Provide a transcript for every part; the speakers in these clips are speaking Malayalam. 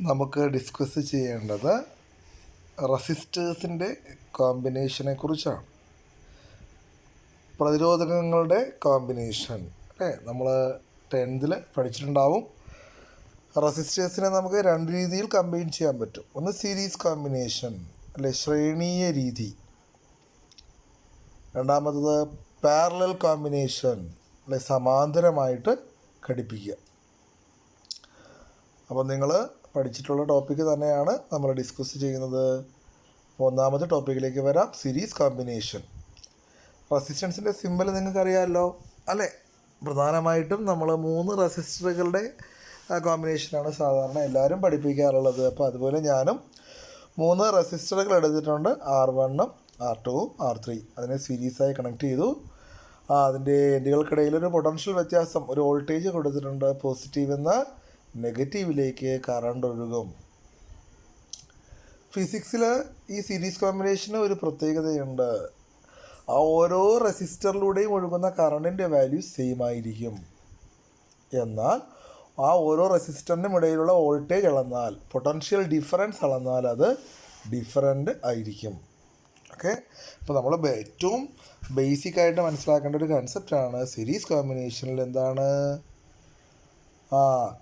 നമുക്ക് ഡിസ്കസ് ചെയ്യേണ്ടത് റെസിസ്റ്റേഴ്സിൻ്റെ കോമ്പിനേഷനെ കുറിച്ചാണ്. പ്രതിരോധകങ്ങളുടെ കോമ്പിനേഷൻ അല്ലേ, നമ്മൾ 10th പഠിച്ചിട്ടുണ്ടാവും. റെസിസ്റ്റേഴ്സിനെ നമുക്ക് രണ്ട് രീതിയിൽ കമ്പൈൻ ചെയ്യാൻ പറ്റും. ഒന്ന് സീരീസ് കോമ്പിനേഷൻ അല്ലെ, ശ്രേണീയ രീതി. രണ്ടാമത്തത് പാരലൽ കോമ്പിനേഷൻ അല്ലെ, സമാന്തരമായിട്ട് ഘടിപ്പിക്കുക. അപ്പോൾ നിങ്ങൾ പഠിച്ചിട്ടുള്ള ടോപ്പിക്ക് തന്നെയാണ് നമ്മൾ ഡിസ്കസ് ചെയ്യുന്നത്. ഒന്നാമത്തെ ടോപ്പിക്കിലേക്ക് വരാം, സീരീസ് കോമ്പിനേഷൻ. റെസിസ്റ്റൻസിൻ്റെ സിമ്പൽ നിങ്ങൾക്കറിയാമല്ലോ അല്ലേ. പ്രധാനമായിട്ടും നമ്മൾ 3 റെസിസ്റ്ററുകളുടെ കോമ്പിനേഷനാണ് സാധാരണ എല്ലാവരും പഠിപ്പിക്കാറുള്ളത്. അപ്പോൾ അതുപോലെ ഞാനും 3 റെസിസ്റ്ററുകൾ എടുത്തിട്ടുണ്ട്, R1, R2, R3. അതിനെ സീരീസായി കണക്ട് ചെയ്തു. അതിൻ്റെ എൻഡുകൾക്കിടയിലൊരു പൊട്ടൻഷ്യൽ വ്യത്യാസം, ഒരു വോൾട്ടേജ് കൊടുത്തിട്ടുണ്ട്. പോസിറ്റീവ് എന്ന നെഗറ്റീവിലേക്ക് കറണ്ട് ഒഴുകും. ഫിസിക്സിൽ ഈ സീരീസ് കോമ്പിനേഷന് ഒരു പ്രത്യേകതയുണ്ട്. ആ ഓരോ റെസിസ്റ്ററിലൂടെയും ഒഴുകുന്ന കറണ്ടിൻ്റെ വാല്യൂ സെയിം ആയിരിക്കും. എന്നാൽ ആ ഓരോ റെസിസ്റ്ററിനും ഇടയിലുള്ള വോൾട്ടേജ് അളന്നാൽ, പൊട്ടൻഷ്യൽ ഡിഫറൻസ് അളന്നാൽ അത് ഡിഫറൻറ്റ് ആയിരിക്കും. ഓക്കെ, അപ്പോൾ നമ്മൾ ഏറ്റവും ബേസിക്കായിട്ട് മനസ്സിലാക്കേണ്ട ഒരു കൺസെപ്റ്റാണ് സീരീസ് കോമ്പിനേഷനിൽ എന്താണ്,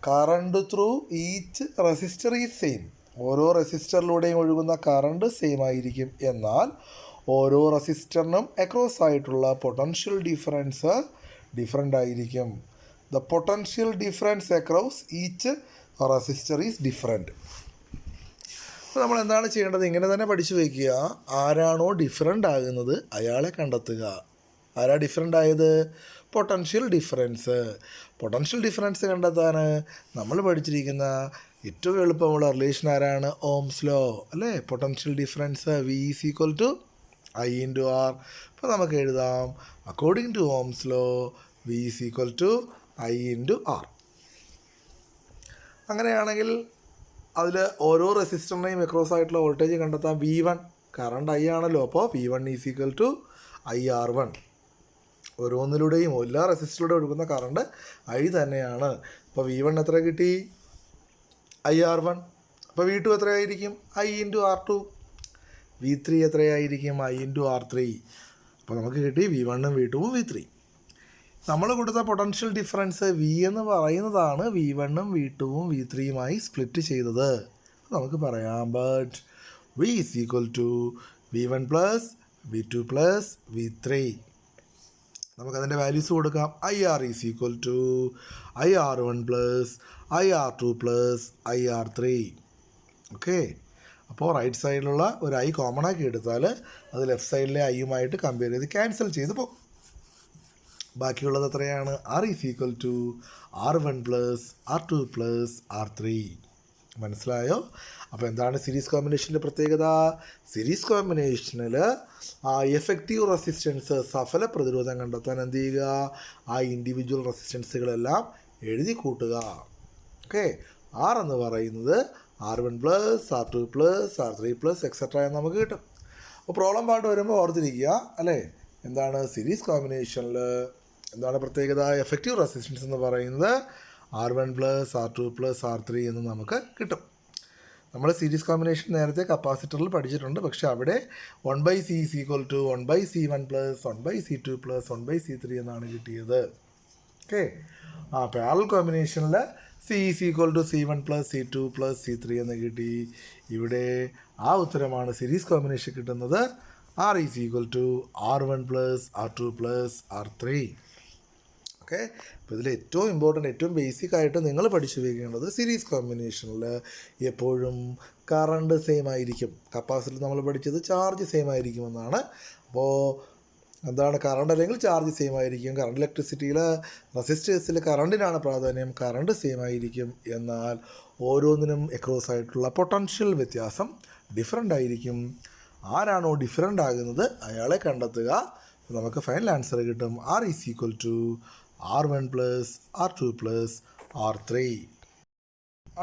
current through each resistor is same. ഓരോ റെസിസ്റ്ററിലൂടെയും ഒഴുകുന്ന കറണ്ട് സെയിം ആയിരിക്കും. എന്നാൽ ഓരോ റെസിസ്റ്ററിനും അക്രോസ് ആയിട്ടുള്ള പൊട്ടൻഷ്യൽ ഡിഫറൻസ് ഡിഫറൻ്റ് ആയിരിക്കും. The potential difference across each resistor is different. അപ്പോൾ നമ്മൾ എന്താണ് ചെയ്യേണ്ടത്, ഇങ്ങനെ തന്നെ പഠിച്ചു വയ്ക്കുക. ആരാണോ ഡിഫറൻ്റ് ആകുന്നത് അയാളെ കണ്ടെത്തുക. ആരാ ഡിഫറൻ്റ് ആയത്? Potential difference. പൊട്ടൻഷ്യൽ ഡിഫറൻസ് കണ്ടെത്താൻ നമ്മൾ പഠിച്ചിരിക്കുന്ന ഏറ്റവും എളുപ്പമുള്ള റിലേഷൻ ആരാണ്? ഓംസ് ലോ അല്ലേ. Potential difference V = I × R. അപ്പോൾ നമുക്ക് എഴുതാം, according to Ohm's law V = I × R. അങ്ങനെയാണെങ്കിൽ അതിൽ ഓരോ റെസിസ്റ്ററിനെയും അക്രോസ് ആയിട്ടുള്ള വോൾട്ടേജ് കണ്ടെത്താം. V1 കറണ്ട് I ആണല്ലോ, അപ്പോൾ V1 = IR1. ഓരോന്നിലൂടെയും എല്ലാ റെസിസ്റ്ററിലൂടെ ഒഴുകുന്ന കറണ്ട് I തന്നെയാണ്. അപ്പോൾ V1 എത്ര കിട്ടി? IR1. അപ്പോൾ V2 എത്രയായിരിക്കും? I × R2. V3 എത്രയായിരിക്കും? I × R3. അപ്പോൾ നമുക്ക് കിട്ടി V1, V2, V3. നമ്മൾ കൊടുത്ത പൊട്ടൻഷ്യൽ ഡിഫറൻസ് V എന്ന് പറയുന്നതാണ് V1, V2, V3യുമായി സ്പ്ലിറ്റ് ചെയ്തത്. നമുക്ക് പറയാം, but V = V1 + V2 + V3. നമുക്കതിൻ്റെ വാല്യൂസ് കൊടുക്കാം. IR = IR1 + IR2 + IR3. Okay, അപ്പോൾ റൈറ്റ് സൈഡിലുള്ള ഒരു I കോമൺ ആക്കി എടുത്താൽ അത് ലെഫ്റ്റ് സൈഡിലെ Iയുമായിട്ട് കമ്പയർ ചെയ്ത് ക്യാൻസൽ ചെയ്ത് പോകും. ബാക്കിയുള്ളത് എത്രയാണ്? R = R1 + R2 + R3. മനസ്സിലായോ? അപ്പോൾ എന്താണ് സീരീസ് കോമ്പിനേഷൻ്റെ പ്രത്യേകത? സീരീസ് കോമ്പിനേഷനിൽ എഫക്റ്റീവ് റെസിസ്റ്റൻസ്, സഫല പ്രതിരോധം കണ്ടെത്താൻ എന്ത് ചെയ്യുക? ആ ഇൻഡിവിജ്വൽ റെസിസ്റ്റൻസുകളെല്ലാം എഴുതി കൂട്ടുക. ഓക്കെ, R എന്ന് പറയുന്നത് R1 + R2 + R3 + എക്സെട്ര എന്ന് നമുക്ക് കിട്ടും. അപ്പോൾ പ്രോബ്ലം പാർട്ട് വരുമ്പോൾ ഓർത്തിരിക്കുക അല്ലേ, എന്താണ് സീരീസ് കോമ്പിനേഷനിൽ എന്താണ് പ്രത്യേകത? എഫക്റ്റീവ് റെസിസ്റ്റൻസ് എന്ന് പറയുന്നത് R1 + R2 + R3 എന്ന് നമുക്ക് കിട്ടും. നമ്മൾ സീരീസ് കോമ്പിനേഷൻ നേരത്തെ കപ്പാസിറ്ററിൽ പഠിച്ചിട്ടുണ്ട്, പക്ഷേ അവിടെ 1/C = 1/C1 + 1/C2 + 1/C3 എന്നാണ് കിട്ടിയത്. ഓക്കെ, പാരലൽ കോമ്പിനേഷനിൽ C = C1 + C2 + C3 എന്ന് കിട്ടി. ഇവിടെ ആ ഉത്തരമാണ് സീരീസ് കോമ്പിനേഷൻ കിട്ടുന്നത്. R = R1 + R2 + R3. Okay, അപ്പോൾ ഇതിൽ ഏറ്റവും ഇമ്പോർട്ടൻ്റ്, ഏറ്റവും ബേസിക് ആയിട്ട് നിങ്ങൾ പഠിച്ചു വയ്ക്കേണ്ടത് സീരീസ് കോമ്പിനേഷനിൽ എപ്പോഴും കറണ്ട് സെയിം ആയിരിക്കും. കപ്പാസിറ്ററിൽ നമ്മൾ പഠിച്ചത് ചാർജ് സെയിം ആയിരിക്കുമെന്നാണ്. അപ്പോൾ എന്താണ് കറണ്ട് അല്ലെങ്കിൽ ചാർജ് സെയിം ആയിരിക്കും. കറണ്ട് ഇലക്ട്രിസിറ്റിയിൽ റെസിസ്റ്റേഴ്സിൽ കറണ്ടിനാണ് പ്രാധാന്യം, കറണ്ട് സെയിം ആയിരിക്കും. എന്നാൽ ഓരോന്നിനും അക്രോസ് ആയിട്ടുള്ള പൊട്ടൻഷ്യൽ വ്യത്യാസം ഡിഫറൻ്റ് ആയിരിക്കും. ആരാണോ ഡിഫറൻ്റ് ആകുന്നത് അയാളെ കണ്ടെത്തുക. നമുക്ക് ഫൈനൽ ആൻസർ കിട്ടും. R = R1 + R2 + R3.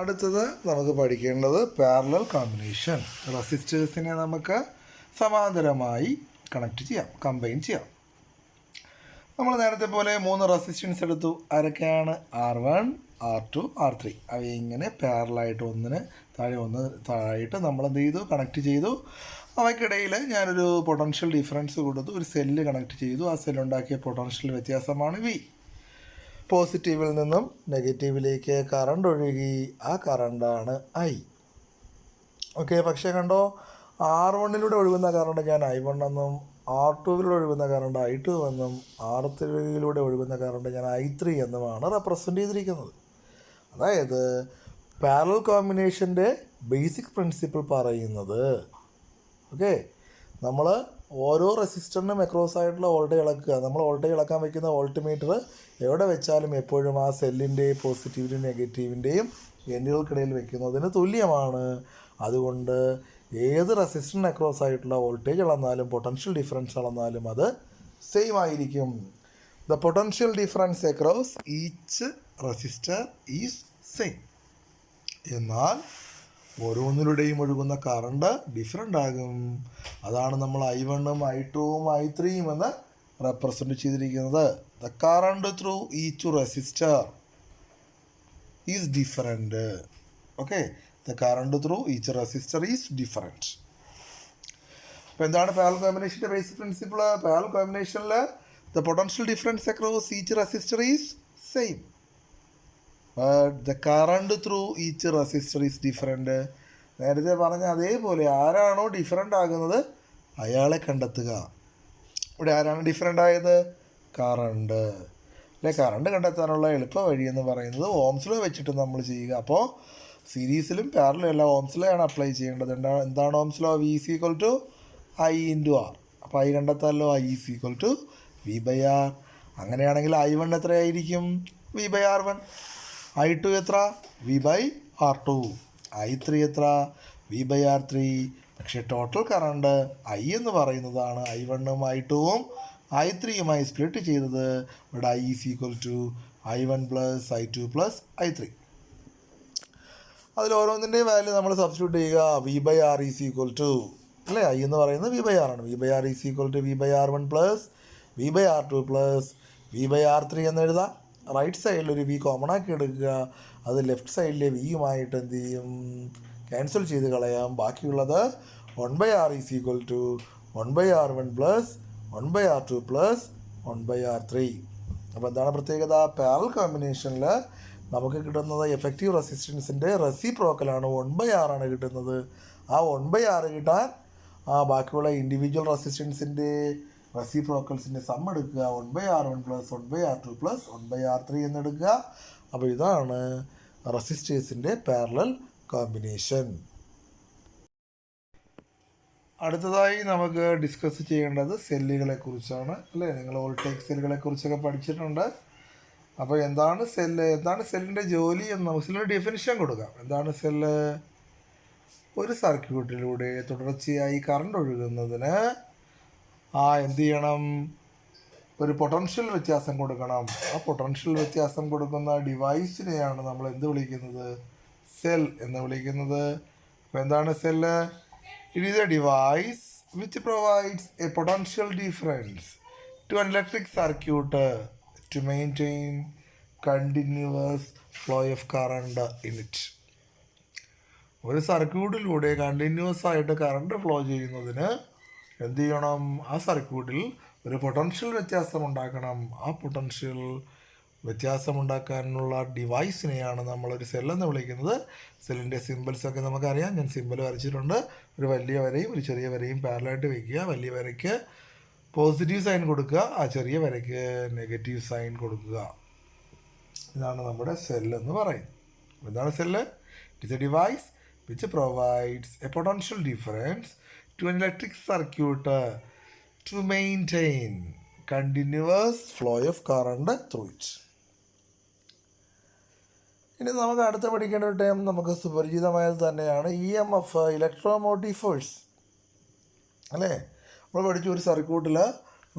അടുത്തത് നമുക്ക് പഠിക്കേണ്ടത് പാരലൽ കോമ്പിനേഷൻ. റെസിസ്റ്റേഴ്സിനെ നമുക്ക് സമാന്തരമായി കണക്ട് ചെയ്യാം, കമ്പൈൻ ചെയ്യാം. നമ്മൾ നേരത്തെ പോലെ 3 റെസിസ്റ്റൻസ് എടുത്തു. ആരൊക്കെയാണ്? R1, R2 R3 അവ ഇങ്ങനെ പാരലായിട്ട് ഒന്നിന് താഴെയായിട്ട് നമ്മൾ എന്ത് ചെയ്തു, കണക്ട് ചെയ്തു. അവയ്ക്കിടയിൽ ഞാനൊരു പൊട്ടൻഷ്യൽ ഡിഫറൻസ് കൊടുത്തു, ഒരു സെല്ല് കണക്ട് ചെയ്തു. ആ സെല്ലുണ്ടാക്കിയ പൊട്ടൻഷ്യൽ വ്യത്യാസമാണ് വി. പോസിറ്റീവിൽ നിന്നും നെഗറ്റീവിലേക്ക് കറണ്ട് ഒഴുകി, ആ കറണ്ടാണ് ഐ. ഓക്കെ, പക്ഷേ കണ്ടോ, R1 ഒഴുകുന്ന കറണ്ട് ഞാൻ I1 എന്നും, R2 ഒഴുകുന്ന കറണ്ട് I2 എന്നും, R3 ഒഴുകുന്ന കറണ്ട് ഞാൻ I3 എന്നുമാണ് റെപ്രസെൻ്റ് ചെയ്തിരിക്കുന്നത്. അതായത് പാരലൽ കോമ്പിനേഷൻ്റെ ബേസിക് പ്രിൻസിപ്പിൾ പറയുന്നത്, ഓക്കെ, നമ്മൾ ഓരോ റെസിസ്റ്ററിനും അക്രോസ് ആയിട്ടുള്ള വോൾട്ടേജ് അളക്കുക. നമ്മൾ വോൾട്ടേജ് അളക്കാൻ വയ്ക്കുന്ന വോൾട്ട്മീറ്റർ എവിടെ വെച്ചാലും എപ്പോഴും ആ സെല്ലിൻ്റെ പോസിറ്റീവിൻ്റെയും നെഗറ്റീവിൻ്റെയും എൻഡുകൾക്കിടയിൽ വെക്കുന്നതിന് തുല്യമാണ്. അതുകൊണ്ട് ഏത് റെസിസ്റ്ററിന് അക്രോസ് ആയിട്ടുള്ള വോൾട്ടേജ് അളന്നാലും പൊട്ടൻഷ്യൽ ഡിഫറൻസ് അളന്നാലും അത് സെയിം ആയിരിക്കും. The potential difference across each resistor is same. എന്നാൽ ഓരോന്നിലൂടെയും ഒഴുകുന്ന കറണ്ട് ഡിഫറൻ്റ് ആകും. അതാണ് നമ്മൾ I1ഉം I2ഉം I3യും എന്ന് റെപ്രസെൻ്റ് ചെയ്തിരിക്കുന്നത്. The current through each resistor is different. Okay, the current through each resistor is different. അപ്പോൾ എന്താണ് പാരലൽ കോമ്പിനേഷൻ്റെ ബേസിക് പ്രിൻസിപ്പിൾ? പാരലൽ കോമ്പിനേഷനിൽ the potential difference across each resistor is same, but the current through each resistor is different. നേരത്തെ പറഞ്ഞ അതേപോലെ ആരാണോ ഡിഫറൻ്റ് ആകുന്നത് അയാളെ കണ്ടെത്തുക. ഇവിടെ ആരാണ് ഡിഫറൻ്റ് ആയത്? കറണ്ട്. അല്ലെ, കറണ്ട് കണ്ടെത്താനുള്ള എളുപ്പ വഴി എന്ന് പറയുന്നത് ഓംസ് ലോ വെച്ചിട്ട് നമ്മൾ ചെയ്യുക. അപ്പോൾ സീരീസിലും പാരലലും എല്ലാം ഓംസ് ലോ ആണ് അപ്ലൈ ചെയ്യേണ്ടത്. എന്താണ് Ohm's law? V is equal to I into R. അപ്പോൾ I കണ്ടെത്താമല്ലോ, I is equal to V by R. അങ്ങനെയാണെങ്കിൽ I1 എത്രയായിരിക്കും? V by R1. I2 എത്ര? V by R2. I3 എത്ര? V by R3. പക്ഷേ ടോട്ടൽ കറണ്ട് I എന്ന് പറയുന്നതാണ് I1ഉം I2ഉം I3യുമായി സ്പ്ലിറ്റ് ചെയ്തത്. ഇവിടെ I is equal to I1 plus I2 plus I3. അതിൽ ഓരോന്നിൻ്റെയും വാല്യൂ നമ്മൾ സബ്സ്റ്റിറ്റ്യൂട്ട് ചെയ്യുക. V by R is equal to, അല്ലേ, I എന്ന് പറയുന്നത് V by R ആണ്. V by R is equal to V by R1 plus V by R2 plus V by R3 എന്ന് എഴുതാം. റൈറ്റ് സൈഡിൽ ഒരു V കോമൺ ആക്കി എടുക്കുക. അത് ലെഫ്റ്റ് സൈഡിലെ Vയുമായിട്ട് എന്ത് ചെയ്യും? ക്യാൻസൽ ചെയ്ത് കളയാം. ബാക്കിയുള്ളത് 1 by R is equal to 1 by R1 plus 1 by R2 plus 1 by R3. അപ്പോൾ എന്താണ് പ്രത്യേകത? പാരലൽ കോമ്പിനേഷനിൽ നമുക്ക് കിട്ടുന്നത് എഫക്റ്റീവ് റെസിസ്റ്റൻസിൻ്റെ റെസിപ്രോക്കലാണ്. 1 by R ആണ് കിട്ടുന്നത്. ആ 1 by R കിട്ടാൻ ബാക്കിയുള്ള ഇൻഡിവിജ്വൽ റെസിസ്റ്റൻസിൻ്റെ റെസിപ്രോക്കൽസിൻ്റെ സം എടുക്കുക. 1 by R1 plus 1 by R2 plus 1 by R3 എന്നെടുക്കുക. അപ്പോൾ ഇതാണ് റെസിസ്റ്റേഴ്സിൻ്റെ പാരലൽ കോമ്പിനേഷൻ. അടുത്തതായി നമുക്ക് ഡിസ്കസ് ചെയ്യേണ്ടത് സെല്ലുകളെ കുറിച്ചാണ്, അല്ലേ? നിങ്ങൾ വോൾട്ടേജ് സെല്ലുകളെ കുറിച്ചൊക്കെ പഠിച്ചിട്ടുണ്ട്. അപ്പോൾ എന്താണ് സെല്ല്, എന്താണ് സെല്ലിൻ്റെ ജോലി എന്ന് നമുക്ക് സെല്ലിൻ്റെ ഡെഫിനിഷൻ കൊടുക്കാം. എന്താണ് സെല്ല്? ഒരു സർക്യൂട്ടിലൂടെ തുടർച്ചയായി കറണ്ട് ഒഴുകുന്നതിന് എന്ത് ചെയ്യണം? ഒരു പൊട്ടൻഷ്യൽ വ്യത്യാസം കൊടുക്കണം. ആ പൊട്ടൻഷ്യൽ വ്യത്യാസം കൊടുക്കുന്ന ഡിവൈസിനെയാണ് നമ്മൾ എന്ത് വിളിക്കുന്നത്? സെൽ എന്ന് വിളിക്കുന്നത്. അപ്പോൾ എന്താണ് cell? It is a device which provides a potential difference to an electric circuit to maintain continuous flow of current in it. ഒരു സർക്യൂട്ടിലൂടെ കണ്ടിന്യൂസ് ആയിട്ട് കറണ്ട് ഫ്ലോ ചെയ്യുന്നതിന് എന്ത് ചെയ്യണം? ആ സർക്യൂട്ടിൽ ഒരു പൊട്ടൻഷ്യൽ വ്യത്യാസം ഉണ്ടാക്കണം. ആ പൊട്ടൻഷ്യൽ വ്യത്യാസമുണ്ടാക്കാനുള്ള ഡിവൈസിനെയാണ് നമ്മളൊരു സെല്ലെന്ന് വിളിക്കുന്നത്. സെല്ലിൻ്റെ സിമ്പിൾസൊക്കെ നമുക്കറിയാം. ഞാൻ സിമ്പിൾ വരച്ചിട്ടുണ്ട്. ഒരു വലിയ വരയും ഒരു ചെറിയ വരയും പാരലായിട്ട് വയ്ക്കുക. വലിയ വരയ്ക്ക് പോസിറ്റീവ് സൈൻ കൊടുക്കുക, ആ ചെറിയ വരയ്ക്ക് നെഗറ്റീവ് സൈൻ കൊടുക്കുക. ഇതാണ് നമ്മുടെ സെല്ലെന്ന് പറയുന്നത്. എന്താണ് cell? It is a device which provides a potential difference to an electric circuit to maintain continuous flow of current through it. ഇനി നമുക്ക് അടുത്ത പഠിക്കേണ്ട ഒരു ടൈം നമുക്ക് സുപരിചിതമായത് തന്നെയാണ് EMF, ഇലക്ട്രോമോട്ടീവ് ഫോഴ്സ്, അല്ലേ? നമ്മൾ പഠിച്ച ഒരു സർക്യൂട്ടിൽ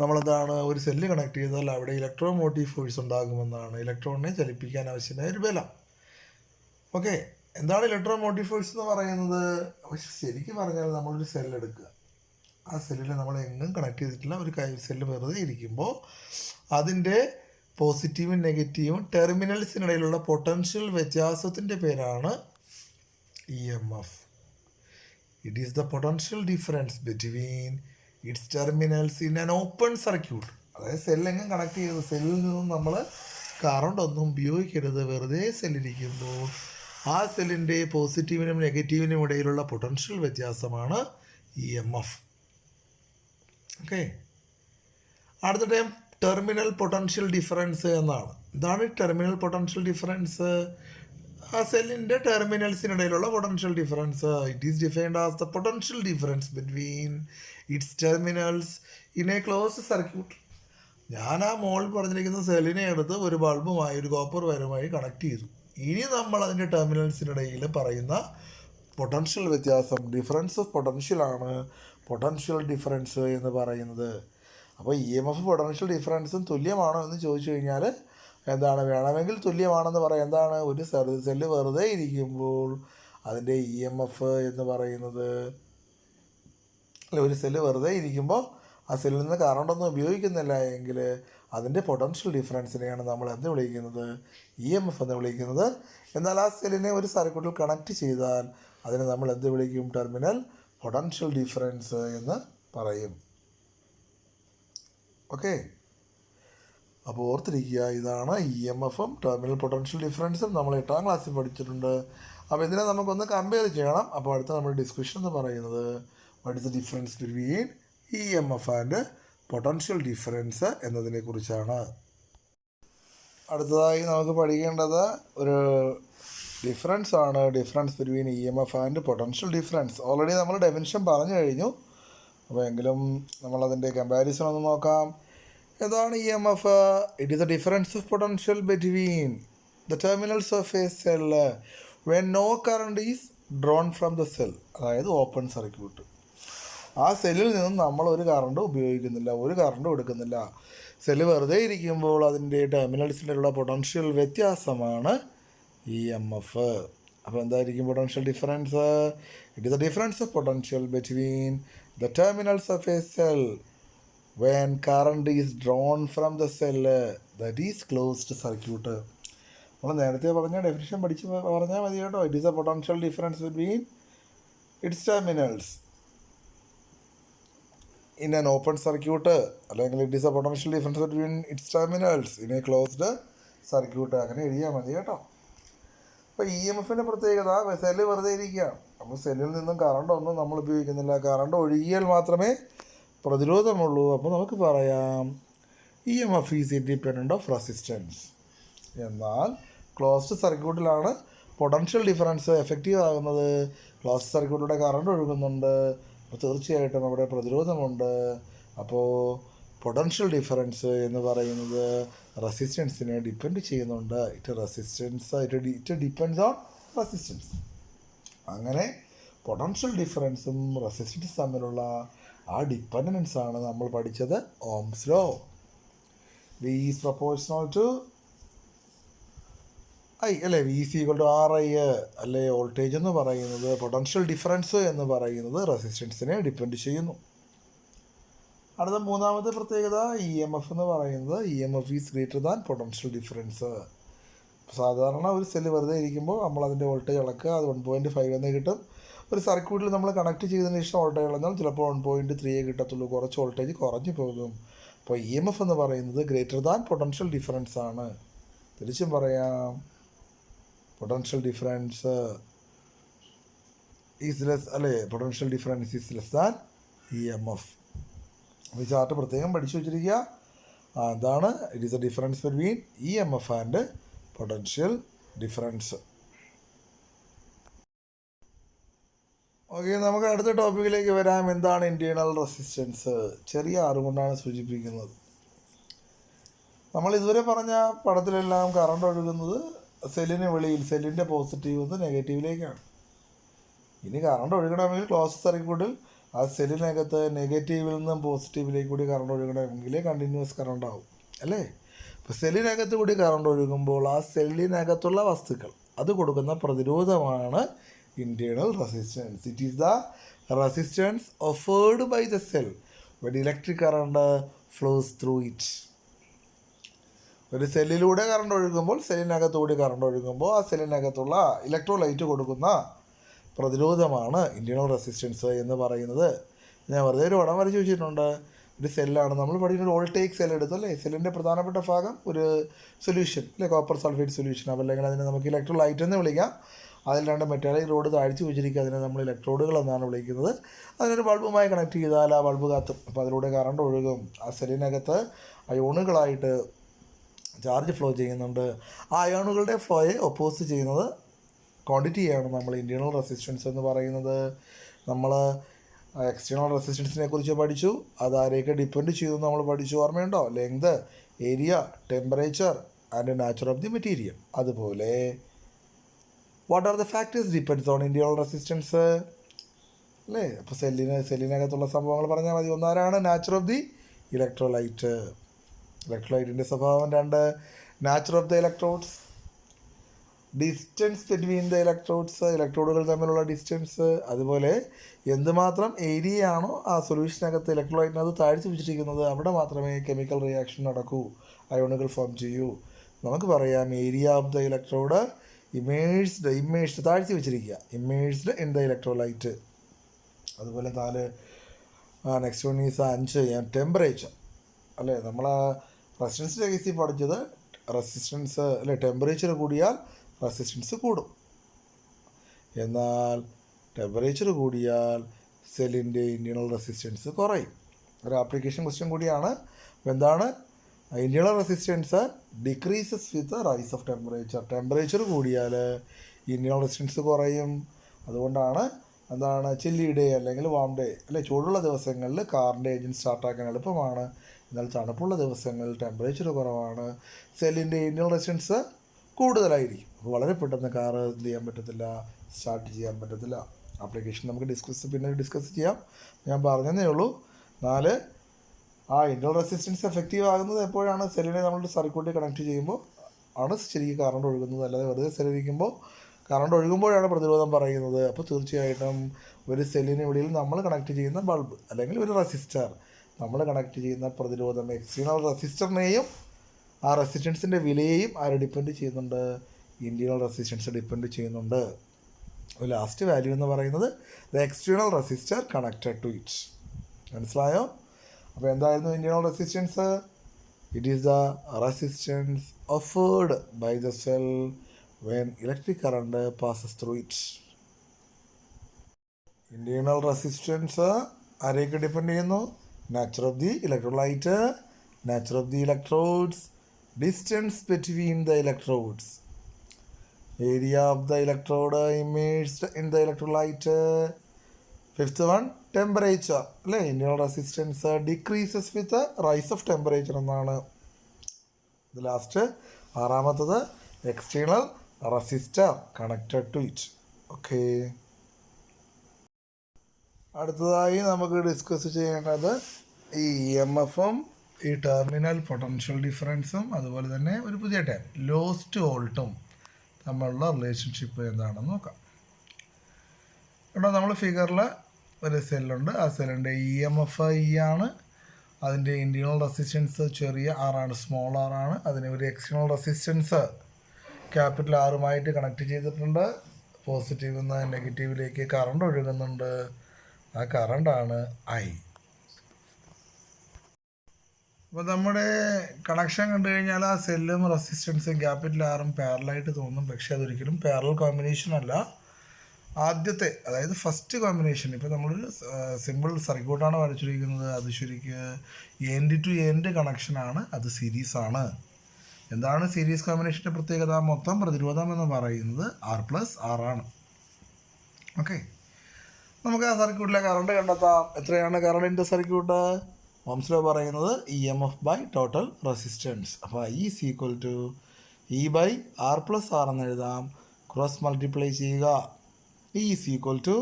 നമ്മളെന്താണ്, ഒരു സെല്ല് കണക്ട് ചെയ്താൽ അവിടെ ഇലക്ട്രോമോട്ടീവ് ഫോഴ്സ് ഉണ്ടാകുമെന്നാണ്. ഇലക്ട്രോണിനെ ചലിപ്പിക്കാൻ ആവശ്യമായ ഒരു ബലം. ഓക്കെ, എന്താണ് ഇലക്ട്രോമോട്ടീവ് ഫോഴ്സ് എന്ന് പറയുന്നത്? ശരിക്കും പറഞ്ഞാൽ നമ്മളൊരു സെല്ലെടുക്കുക. ആ സെല്ലിൽ നമ്മൾ എങ്ങും കണക്ട് ചെയ്തിട്ടില്ല, ഒരു സെല്ല് വെറുതെ ഇരിക്കുമ്പോൾ അതിൻ്റെ പോസിറ്റീവും നെഗറ്റീവും ടെർമിനൽസിനിടയിലുള്ള പൊട്ടൻഷ്യൽ വ്യത്യാസത്തിൻ്റെ പേരാണ് EMF. It is the potential difference between its terminals in an open circuit. അതായത് സെല്ലെങ്ങും കണക്ട് ചെയ്ത് സെല്ലിൽ നിന്നും നമ്മൾ കറണ്ട് ഒന്നും ഉപയോഗിക്കരുത്. വെറുതെ സെല്ലിരിക്കുമ്പോൾ ആ സെല്ലിൻ്റെ പോസിറ്റീവിനും നെഗറ്റീവിനും ഇടയിലുള്ള പൊട്ടൻഷ്യൽ വ്യത്യാസമാണ് EMF. ഓക്കെ, അടുത്ത ടൈം ടെർമിനൽ പൊട്ടൻഷ്യൽ ഡിഫറൻസ് എന്നാണ്. എന്താണ് ടെർമിനൽ പൊട്ടൻഷ്യൽ ഡിഫറൻസ്? ആ സെല്ലിൻ്റെ ടെർമിനൽസിനിടയിലുള്ള potential difference. It is defined as the potential difference between its terminals in a closed circuit. ഞാൻ ആ മോളിൽ പറഞ്ഞിരിക്കുന്ന സെല്ലിനെ എടുത്ത് ഒരു ബൾബുമായി ഒരു കോപ്പർ വയറുമായി കണക്ട് ചെയ്തു. ഇനി നമ്മൾ അതിൻ്റെ ടെർമിനൽസിനിടയിൽ പറയുന്ന പൊട്ടൻഷ്യൽ വ്യത്യാസം, ഡിഫറൻസ് ഓഫ് പൊട്ടൻഷ്യലാണ് പൊട്ടൻഷ്യൽ ഡിഫറൻസ് എന്ന് പറയുന്നത്. അപ്പോൾ EMF പൊട്ടൻഷ്യൽ ഡിഫറൻസും തുല്യമാണോ എന്ന് ചോദിച്ചു കഴിഞ്ഞാൽ എന്താണ്, വേണമെങ്കിൽ തുല്യമാണെന്ന് പറയാം. എന്താണ്, ഒരു സെല്ല് വെറുതെ ഇരിക്കുമ്പോൾ അതിൻ്റെ EMF എന്ന് പറയുന്നത്, അല്ല, ഒരു സെല്ല് വെറുതെ ഇരിക്കുമ്പോൾ ആ സെല്ലിൽ നിന്ന് കറണ്ടൊന്നും ഉപയോഗിക്കുന്നില്ല എങ്കിൽ അതിൻ്റെ പൊട്ടൻഷ്യൽ ഡിഫറൻസിനെയാണ് നമ്മൾ എന്ത് വിളിക്കുന്നത്, EMF എന്ന് വിളിക്കുന്നത്. എന്നാൽ ആ സെല്ലിനെ ഒരു സർക്യൂട്ടിൽ കണക്ട് ചെയ്താൽ അതിനെ നമ്മൾ എന്ത് വിളിക്കും, ടെർമിനൽ പൊട്ടൻഷ്യൽ ഡിഫറൻസ് എന്ന് പറയും. ഓക്കെ, അപ്പോൾ ഓർത്തിരിക്കുക, ഇതാണ് EMFും ടെർമിനൽ പൊട്ടൻഷ്യൽ ഡിഫറൻസും നമ്മൾ 8ാം ക്ലാസ്സിൽ പഠിച്ചിട്ടുണ്ട്. അപ്പോൾ ഇതിനെ നമുക്കൊന്ന് കമ്പയർ ചെയ്യണം. അപ്പോൾ അടുത്ത നമ്മുടെ ഡിസ്കഷൻ എന്ന് പറയുന്നത് what is the difference between EMF and potential difference എന്നതിനെ കുറിച്ചാണ്. അടുത്തതായി നമുക്ക് പഠിക്കേണ്ടത് ഒരു ഡിഫറൻസ് ആണ്, difference between EMF and potential difference. Already നമ്മൾ ഡെഫിനിഷൻ പറഞ്ഞു കഴിഞ്ഞു. അപ്പോൾ എങ്കിലും നമ്മളതിൻ്റെ കമ്പാരിസൺ ഒന്ന് നോക്കാം. എന്താണ് EMF? It is a difference of potential between the terminals of a cell when no current is drawn from the cell. അതായത് ഓപ്പൺ സർക്യൂട്ട്. ആ സെല്ലിൽ നിന്നും നമ്മൾ ഒരു കറണ്ടും ഉപയോഗിക്കുന്നില്ല, ഒരു കറണ്ടും എടുക്കുന്നില്ല. സെല്ല് വെറുതെ ഇരിക്കുമ്പോൾ അതിൻ്റെ ടെർമിനൽസിലുള്ള പൊട്ടൻഷ്യൽ വ്യത്യാസമാണ് EMF. അപ്പോൾ എന്തായിരിക്കും potential difference? It is a difference of potential between the terminals of a cell when current is drawn from the cell that is closed circuit. നമ്മൾ നേരത്തെ പറഞ്ഞ ഡെഫിനിഷൻ പറഞ്ഞാൽ മതി കേട്ടോ. It is a potential difference between its terminals in an open circuit, അല്ലെങ്കിൽ it is a potential difference between its terminals in a closed circuit. അങ്ങനെ എഴുതിയാൽ മതി കേട്ടോ. അപ്പോൾ EMFിൻ്റെ പ്രത്യേകത, സെല്ല് വെറുതെ ഇരിക്കുക. അപ്പോൾ സെല്ലിൽ നിന്നും കറണ്ട് ഒന്നും നമ്മൾ ഉപയോഗിക്കുന്നില്ല. കറണ്ട് ഒഴുകിയാൽ മാത്രമേ പ്രതിരോധമുള്ളൂ. അപ്പോൾ നമുക്ക് പറയാം EMF is independent of resistance. എന്നാൽ ക്ലോസ്ഡ് സർക്യൂട്ടിലാണ് പൊട്ടൻഷ്യൽ ഡിഫറൻസ് എഫക്റ്റീവ് ആകുന്നത്. ക്ലോസ്ഡ് സർക്യൂട്ടിലൂടെ കറണ്ട് ഒഴുകുന്നുണ്ട്, അപ്പോൾ തീർച്ചയായിട്ടും അവിടെ പ്രതിരോധമുണ്ട്. അപ്പോൾ പൊട്ടൻഷ്യൽ ഡിഫറൻസ് എന്ന് പറയുന്നത് റെസിസ്റ്റൻസിനെ ഡിപ്പെൻഡ് ചെയ്യുന്നുണ്ട്. It depends on resistance. അങ്ങനെ പൊട്ടൻഷ്യൽ ഡിഫറൻസും റെസിസ്റ്റൻസും തമ്മിലുള്ള ആ ഡിപ്പെൻഡൻസ് ആണ് നമ്മൾ പഠിച്ചത് Ohm's law. V is proportional to I അല്ലേ, V is equal to RI അല്ലേ. വോൾട്ടേജ് എന്ന് പറയുന്നത്, പൊട്ടൻഷ്യൽ ഡിഫറൻസ് എന്ന് പറയുന്നത് റെസിസ്റ്റൻസിനെ ഡിപ്പെൻഡ് ചെയ്യുന്നു. അടുത്ത മൂന്നാമത്തെ പ്രത്യേകത EMF എന്ന് പറയുന്നത് EMF is greater than potential difference. സാധാരണ ഒരു സെല്ല് വെറുതെ ഇരിക്കുമ്പോൾ നമ്മൾ അതിൻ്റെ വോൾട്ടേജ് അളക്കുക, അത് 1.5 എന്ന് കിട്ടും. ഒരു സർക്യൂട്ടിൽ നമ്മൾ കണക്ട് ചെയ്തതിന് ശേഷം വോൾട്ടേജ് അളന്നാൽ ചിലപ്പോൾ 1.3 കിട്ടത്തുള്ളൂ, കുറച്ച് വോൾട്ടേജ് കുറഞ്ഞു പോകും. അപ്പോൾ EMF എന്ന് പറയുന്നത് ഗ്രേറ്റർ ദാൻ പൊട്ടൻഷ്യൽ ഡിഫറൻസ് ആണ്. തിരിച്ചും പറയാം, പൊട്ടൻഷ്യൽ ഡിഫറൻസ് ഈസ് ലെസ് അല്ലേ, potential difference is less than EMF. ഈ ചാർട്ട് പ്രത്യേകം പഠിച്ചു വെച്ചിരിക്കുക. എന്താണ്, it is a difference between EMF and potential difference. Okay, നമുക്ക് അടുത്ത ടോപ്പിക്കിലേക്ക് വരാം. എന്താണ് ഇൻറ്റേർണൽ റെസിസ്റ്റൻസ്? ചെറിയ ആറുകൊണ്ടാണ് സൂചിപ്പിക്കുന്നത്. നമ്മൾ ഇതുവരെ പറഞ്ഞ പടത്തിലെല്ലാം കറണ്ട് ഒഴുകുന്നത് സെല്ലിന് വെളിയിൽ, സെല്ലിൻ്റെ പോസിറ്റീവ് നിന്ന് നെഗറ്റീവിലേക്കാണ്. ഇനി കറണ്ട് ഒഴുകണമെങ്കിൽ ക്ലോസ് സർക്യൂട്ടിൽ ആ സെല്ലിനകത്ത് നെഗറ്റീവിൽ നിന്നും പോസിറ്റീവിലേക്ക് കൂടി കറണ്ട് ഒഴുകണമെങ്കിൽ കണ്ടിന്യൂസ് കറണ്ട് ആവും അല്ലേ. അപ്പോൾ സെല്ലിനകത്ത് കൂടി കറണ്ട് ഒഴുകുമ്പോൾ ആ സെല്ലിനകത്തുള്ള വസ്തുക്കൾ അത് കൊടുക്കുന്ന പ്രതിരോധമാണ് internal resistance. It is the resistance offered by the cell when electric current flows through it. ഒരു സെല്ലിലൂടെ കറണ്ട് ഒഴുകുമ്പോൾ സെല്ലിനകത്തുകൂടി കറണ്ട് ഒഴുകുമ്പോൾ ആ സെല്ലിനകത്തുള്ള ഇലക്ട്രോലൈറ്റ് കൊടുക്കുന്ന പ്രതിരോധമാണ് ഇൻറ്റേർണൽ റെസിസ്റ്റൻസ് എന്ന് പറയുന്നത്. ഞാൻ വെറുതെ ഒരു പടം വരച്ച് വെച്ചിട്ടുണ്ട്. ഒരു സെല്ലാണ് നമ്മൾ പഠിക്കുന്ന ഒരു വോൾട്ടേജ് സെൽ എടുത്തല്ലേ. സെല്ലിൻ്റെ പ്രധാനപ്പെട്ട ഭാഗം ഒരു സൊല്യൂഷൻ അല്ലെ, കോപ്പർ സൾഫേറ്റ് സൊല്യൂഷൻ. അല്ലെങ്കിൽ അതിനെ നമുക്ക് ഇലക്ട്രോലൈറ്റ് എന്ന് വിളിക്കാം. അതിൽ രണ്ട് മെറ്റാലിക് റോഡ് താഴ്ച വെച്ചിരിക്കുക, അതിനെ നമ്മൾ ഇലക്ട്രോഡുകൾ എന്നാണ് വിളിക്കുന്നത്. അതിനൊരു ബൾബുമായി കണക്ട് ചെയ്താൽ ആ ബൾബ് കത്തും. അപ്പോൾ അതിലൂടെ കറണ്ട് ഒഴുകും. ആ സെല്ലിനകത്ത് അയോണുകളായിട്ട് ചാർജ് ഫ്ലോ ചെയ്യുന്നുണ്ട്. ആ അയോണുകളുടെ ഫ്ലോയെ ഒപ്പോസ് ചെയ്യുന്നത് ക്വാണ്ടിറ്റിയാണ് നമ്മൾ ഇൻറ്റേർണൽ റെസിസ്റ്റൻസ് എന്ന് പറയുന്നത്. നമ്മൾ എക്സ്റ്റേണൽ റെസിസ്റ്റൻസിനെ കുറിച്ച് പഠിച്ചു. അതാരെയൊക്കെ ഡിപ്പെൻഡ് ചെയ്തു നമ്മൾ പഠിച്ചു, ഓർമ്മയുണ്ടോ? Length, area, temperature and nature of the material. അതുപോലെ what are the factors depends on internal resistance അല്ലേ. അപ്പോൾ സെല്ലിനകത്തുള്ള സംഭവങ്ങൾ പറഞ്ഞാൽ മതി. ഒന്നാരാണ് നാച്ചർ ഓഫ് ദി ഇലക്ട്രോലൈറ്റ്. ഇലക്ട്രോലൈറ്റിൻ്റെ സ്വഭാവം. രണ്ട്, nature of the electrodes, distance between the electrodes, ഇലക്ട്രോഡുകൾ തമ്മിലുള്ള ഡിസ്റ്റൻസ്. അതുപോലെ എന്തുമാത്രം ഏരിയയാണോ ആ സൊല്യൂഷനകത്ത് ഇലക്ട്രോലൈറ്റിനകത്ത് താഴ്ച വെച്ചിരിക്കുന്നത് അവിടെ മാത്രമേ കെമിക്കൽ റിയാക്ഷൻ നടക്കൂ, അയോണുകൾ ഫോം ചെയ്യൂ. നമുക്ക് പറയാം area of the electrode immersed താഴ്ച വെച്ചിരിക്കുക, ഇമേഴ്സ്ഡ് ഇൻ ദ ഇലക്ട്രോലൈറ്റ്. അതുപോലെ 4 നെക്സ്റ്റ് വൺ ഈസ് 5 ടെമ്പറേച്ചർ അല്ലേ. നമ്മൾ റെസിസ്റ്റൻസിൻ്റെ കേസിൽ പഠിച്ചത് റെസിസ്റ്റൻസ് അല്ലെ, ടെമ്പറേച്ചർ കൂടിയാൽ റെസിസ്റ്റൻസ് കൂടും. എന്നാൽ ടെമ്പറേച്ചർ കൂടിയാൽ സെല്ലിൻ്റെ ഇൻറ്റേർണൽ റെസിസ്റ്റൻസ് കുറയും. ഒരു ആപ്ലിക്കേഷൻ ക്വസ്റ്റ്യൻ കൂടിയാണ്. എന്താണ് internal resistance? Decreases with rise of temperature. Temperature കൂടിയാൽ ഇൻറ്റേർണൽ റെസിസ്റ്റൻസ് കുറയും. അതുകൊണ്ടാണ് എന്താണ് ചില്ലി ഡേ അല്ലെങ്കിൽ വാം ഡേ അല്ലെ, ചൂടുള്ള ദിവസങ്ങളിൽ കാറിൻ്റെ എഞ്ചിൻ സ്റ്റാർട്ടാക്കാൻ എളുപ്പമാണ്. എന്നാൽ തണുപ്പുള്ള ദിവസങ്ങളിൽ ടെമ്പറേച്ചർ കുറവാണ്, സെല്ലിൻ്റെ ഇൻറ്റേർണൽ റെസിസ്റ്റൻസ് കൂടുതലായിരിക്കും. അപ്പോൾ വളരെ പെട്ടെന്ന് കാറ് എന്ത് ചെയ്യാൻ പറ്റത്തില്ല, സ്റ്റാർട്ട് ചെയ്യാൻ പറ്റത്തില്ല. ആപ്ലിക്കേഷൻ നമുക്ക് ഡിസ്കസ് ചെയ്യാം. ഞാൻ പറഞ്ഞതേ ഉള്ളൂ. 4 ഇൻറ്റേർണൽ റെസിസ്റ്റൻസ് എഫക്റ്റീവ് ആകുന്നത് എപ്പോഴാണ്? സെല്ലിനെ നമ്മളൊരു സർക്യൂട്ടിൽ കണക്ട് ചെയ്യുമ്പോൾ ആണ് ശരിക്കും കറണ്ട് ഒഴുകുന്നത്. അല്ലാതെ വെറുതെ സെല്ലിരിക്കുമ്പോൾ കറണ്ട് ഒഴുകുമ്പോഴാണ് പ്രതിരോധം പറയുന്നത്. അപ്പോൾ തീർച്ചയായിട്ടും ഒരു സെല്ലിന് വെളിയിൽ നമ്മൾ കണക്ട് ചെയ്യുന്ന ബൾബ് അല്ലെങ്കിൽ ഒരു റെസിസ്റ്റർ, നമ്മൾ കണക്ട് ചെയ്യുന്ന പ്രതിരോധം, എക്സ്റ്റേണൽ റെസിസ്റ്ററിനെയും ആ റെസിസ്റ്റൻസിൻ്റെ വിലയെയും ആര് ഡിപ്പെൻഡ് ചെയ്യുന്നുണ്ട്? ഇൻറ്റേർണൽ റെസിസ്റ്റൻസ് ഡിപ്പെൻഡ് ചെയ്യുന്നുണ്ട്. ലാസ്റ്റ് വാല്യൂ എന്ന് പറയുന്നത് the external resistor connected to it. മനസ്സിലായോ? അപ്പോൾ എന്തായിരുന്നു internal resistance? It is the resistance offered by the cell when electric current passes through it. Internal resistance ആരെയൊക്കെ ഡിപ്പെൻഡ് ചെയ്യുന്നു? Nature of the electrolyte, nature of the electrodes, distance between the electrodes, area of the electrode immersed in the electrolyte. 5th one, temperature അല്ലേ. Internal resistance decreases with rise of temperature എന്നാണ്. ഇത് ലാസ്റ്റ് 6ാമത്തത് external resistor connected to it. Okay, അടുത്തതായി നമുക്ക് ഡിസ്കസ് ചെയ്യേണ്ടത് ഈ EMFും ഈ ടെർമിനൽ പൊട്ടൻഷ്യൽ ഡിഫറൻസും അതുപോലെ തന്നെ ഒരു പുതിയ ടൈം ലോസ്റ്റ് വോൾട്ടും തമ്മിലുള്ള റിലേഷൻഷിപ്പ് എന്താണെന്ന് നോക്കാം. ഇവിടെ നമ്മൾ ഫിഗറിൽ ഒരു സെല്ലുണ്ട്. ആ സെല്ലിൻ്റെ EMF E ആണ്. അതിൻ്റെ ഇൻറ്റേർണൽ റെസിസ്റ്റൻസ് ചെറിയ ആറാണ്, സ്മോൾ ആറാണ്. അതിന് ഒരു എക്സ്റ്റേണൽ റെസിസ്റ്റൻസ് ക്യാപിറ്റൽ ആറുമായിട്ട് കണക്ട് ചെയ്തിട്ടുണ്ട്. പോസിറ്റീവിൽ നിന്ന് നെഗറ്റീവിലേക്ക് കറണ്ട് ഒഴുകുന്നുണ്ട്. ആ കറണ്ടാണ് I. അപ്പോൾ നമ്മുടെ കണക്ഷൻ കണ്ടു കഴിഞ്ഞാൽ ആ സെല്ലും റെസിസ്റ്റൻസും ക്യാപിറ്റൽ ആറും പാരലായിട്ട് തോന്നും. പക്ഷേ അതൊരിക്കലും പാരലൽ കോമ്പിനേഷൻ അല്ല. ആദ്യത്തെ, അതായത് ഫസ്റ്റ് കോമ്പിനേഷൻ, ഇപ്പോൾ നമ്മളൊരു സിമ്പിൾ സർക്യൂട്ടാണ് വരച്ചിരിക്കുന്നത്. അത് ശരിക്ക് എൻഡ് ടു എൻഡ് കണക്ഷനാണ്, അത് സീരീസാണ്. എന്താണ് സീരീസ് കോമ്പിനേഷൻ്റെ പ്രത്യേകത? മൊത്തം പ്രതിരോധം എന്ന് പറയുന്നത് R+R ആണ്. ഓക്കെ, നമുക്ക് ആ സർക്യൂട്ടിലെ കറണ്ട് കണ്ടെത്താം. എത്രയാണ് കറണ്ടിൻ്റെ സർക്യൂട്ട്? ഓംസ് ലോ പറയുന്നത് EMF ബൈ ടോട്ടൽ റെസിസ്റ്റൻസ്. അപ്പോൾ I is equal to E/R+R എന്ന് എഴുതാം. ക്രോസ് മൾട്ടിപ്ലൈ ചെയ്യുക. E is equal to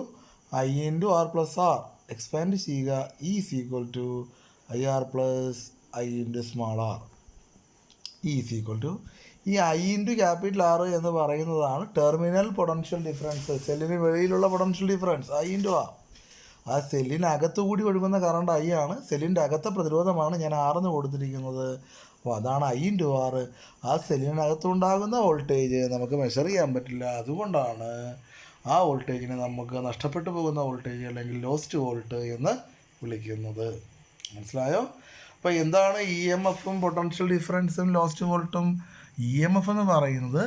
I into R+R. Expand ചെയ്യുക. E is equal to IR+I into small r. E is equal to ഈ I ഇൻറ്റു ക്യാപിറ്റൽ R എന്ന് പറയുന്നതാണ് ടെർമിനൽ പൊട്ടൻഷ്യൽ ഡിഫറൻസ്. സെല്ലിന് വെളിയിലുള്ള potential difference I into R. ആ സെല്ലിനകത്തു കൂടി ഒഴുകുന്ന കറണ്ട് ഐ ആണ്. സെല്ലിൻ്റെ അകത്തെ പ്രതിരോധമാണ് ഞാൻ ആറെന്ന് കൊടുത്തിരിക്കുന്നത്. അപ്പോൾ അതാണ് ഐ ഇൻറ്റു ആറ്. ആ സെല്ലിനകത്തുണ്ടാകുന്ന വോൾട്ടേജ് നമുക്ക് മെഷർ ചെയ്യാൻ പറ്റില്ല. അതുകൊണ്ടാണ് ആ വോൾട്ടേജിനെ നമുക്ക് നഷ്ടപ്പെട്ടു പോകുന്ന വോൾട്ടേജ് അല്ലെങ്കിൽ ലോസ്റ്റ് വോൾട്ട് എന്ന് വിളിക്കുന്നത്. മനസ്സിലായോ? അപ്പോൾ എന്താണ് ഇ എം എഫും പൊട്ടൻഷ്യൽ ഡിഫറൻസും ലോസ്റ്റ് വോൾട്ടും? ഇ എം എഫ് എന്ന് പറയുന്നത്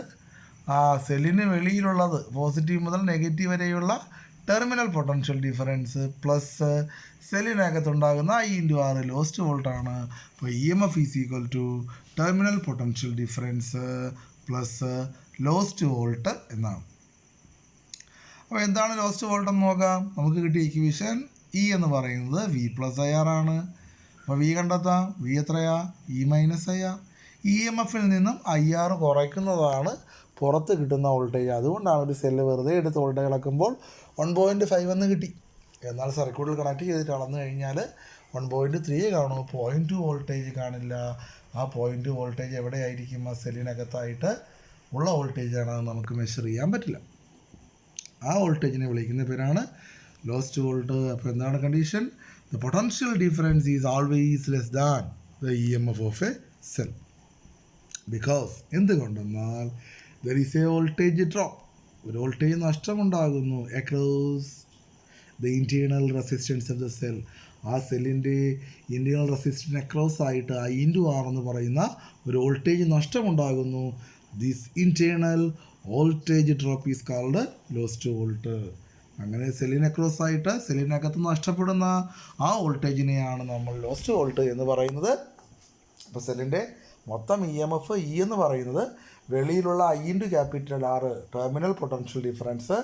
ആ സെല്ലിന് വെളിയിലുള്ളത് പോസിറ്റീവ് മുതൽ നെഗറ്റീവ് വരെയുള്ള ടെർമിനൽ പൊട്ടൻഷ്യൽ ഡിഫറൻസ് പ്ലസ് സെല്ലിനകത്തുണ്ടാകുന്ന ഐ ഇൻറ്റു ആറ് ലോസ്റ്റ് വോൾട്ടാണ്. അപ്പോൾ E M F is equal to terminal potential difference plus lost volt എന്നാണ്. അപ്പോൾ എന്താണ് ലോസ്റ്റ് വോൾട്ട് എന്ന് നോക്കാം. നമുക്ക് കിട്ടിയ ഇക്വേഷൻ ഇ എന്ന് പറയുന്നത് വി പ്ലസ് ഐ ആർ ആണ്. അപ്പോൾ വി കണ്ടെത്താം. വി എത്രയാ? E minus I R. E M എഫിൽ നിന്നും ഐ ആർ കുറയ്ക്കുന്നതാണ് പുറത്ത് കിട്ടുന്ന വോൾട്ടേജ്. അതുകൊണ്ടാണ് ഒരു സെല്ല് വെറുതെ എടുത്ത് വോൾട്ടേജ് അളക്കുമ്പോൾ 1.5 എന്ന് കിട്ടി. എന്നാൽ സർക്യൂട്ടിൽ കണക്ട് ചെയ്തിട്ട് അളന്നു കഴിഞ്ഞാൽ 1.3 കാണും, 0.2 വോൾട്ടേജ് കാണില്ല. ആ 0.2 വോൾട്ടേജ് എവിടെയായിരിക്കും? ആ സെല്ലിനകത്തായിട്ട് ഉള്ള വോൾട്ടേജാണ്. അത് നമുക്ക് മെഷർ ചെയ്യാൻ പറ്റില്ല. ആ വോൾട്ടേജിനെ വിളിക്കുന്ന പേരാണ് ലോസ്റ്റ് വോൾട്ട്. അപ്പോൾ എന്താണ് condition? The potential difference is always less than the E M F of a cell. Because എന്തുകൊണ്ടെന്നാൽ there is a voltage drop. ഒരു വോൾട്ടേജ് നഷ്ടമുണ്ടാകുന്നു across the internal resistance of the cell. ആ സെല്ലിൻ്റെ ഇൻറ്റേർണൽ റെസിസ്റ്റൻസ് അക്രോസ് ആയിട്ട് ഐ ഇൻറ്റു ആർ എന്ന് പറയുന്ന ഒരു വോൾട്ടേജ് നഷ്ടമുണ്ടാകുന്നു. This internal voltage drop is called lost volt. അങ്ങനെ സെല്ലിന് അക്രോസ് ആയിട്ട് സെല്ലിനകത്ത് നഷ്ടപ്പെടുന്ന ആ വോൾട്ടേജിനെയാണ് നമ്മൾ ലോസ്റ്റ് വോൾട്ട് എന്ന് പറയുന്നത്. അപ്പോൾ സെല്ലിൻ്റെ മൊത്തം ഇ എം എഫ് ഇ എന്ന് പറയുന്നത് വെളിയിലുള്ള I into capital R terminal potential difference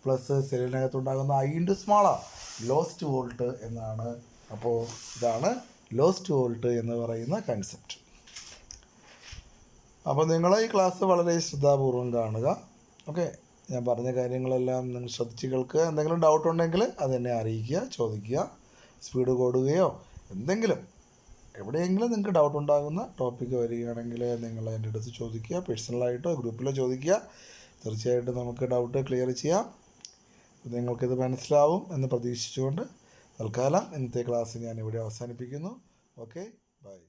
plus സെല്ലിനകത്തുണ്ടാകുന്ന I into small R lost volt എന്നാണ്. അപ്പോൾ ഇതാണ് ലോസ്റ്റ് വോൾട്ട് എന്ന് പറയുന്ന കൺസെപ്റ്റ്. അപ്പോൾ നിങ്ങൾ ഈ ക്ലാസ് വളരെ ശ്രദ്ധാപൂർവം കാണുക. ഓക്കെ, ഞാൻ പറഞ്ഞ കാര്യങ്ങളെല്ലാം നിങ്ങൾ ശ്രദ്ധിച്ച് കേൾക്കുക. എന്തെങ്കിലും ഡൗട്ട് ഉണ്ടെങ്കിൽ അതെന്നെ അറിയിക്കുക, ചോദിക്കുക. സ്പീഡ് കൂടുകയോ എന്തെങ്കിലും എവിടെയെങ്കിലും നിങ്ങൾക്ക് ഡൗട്ട് ഉണ്ടാകുന്ന ടോപ്പിക്ക് വരികയാണെങ്കിൽ നിങ്ങൾ എൻ്റെ അടുത്ത് ചോദിക്കുക. പേഴ്സണലായിട്ടോ ഗ്രൂപ്പിലോ ചോദിക്കുക. തീർച്ചയായിട്ടും നമുക്ക് ഡൗട്ട് ക്ലിയർ ചെയ്യാം. നിങ്ങൾക്കിത് മനസ്സിലാവും എന്ന് പ്രതീക്ഷിച്ചുകൊണ്ട് തൽക്കാലം ഇന്നത്തെ ക്ലാസ് ഞാൻ ഇവിടെ അവസാനിപ്പിക്കുന്നു. Okay, by.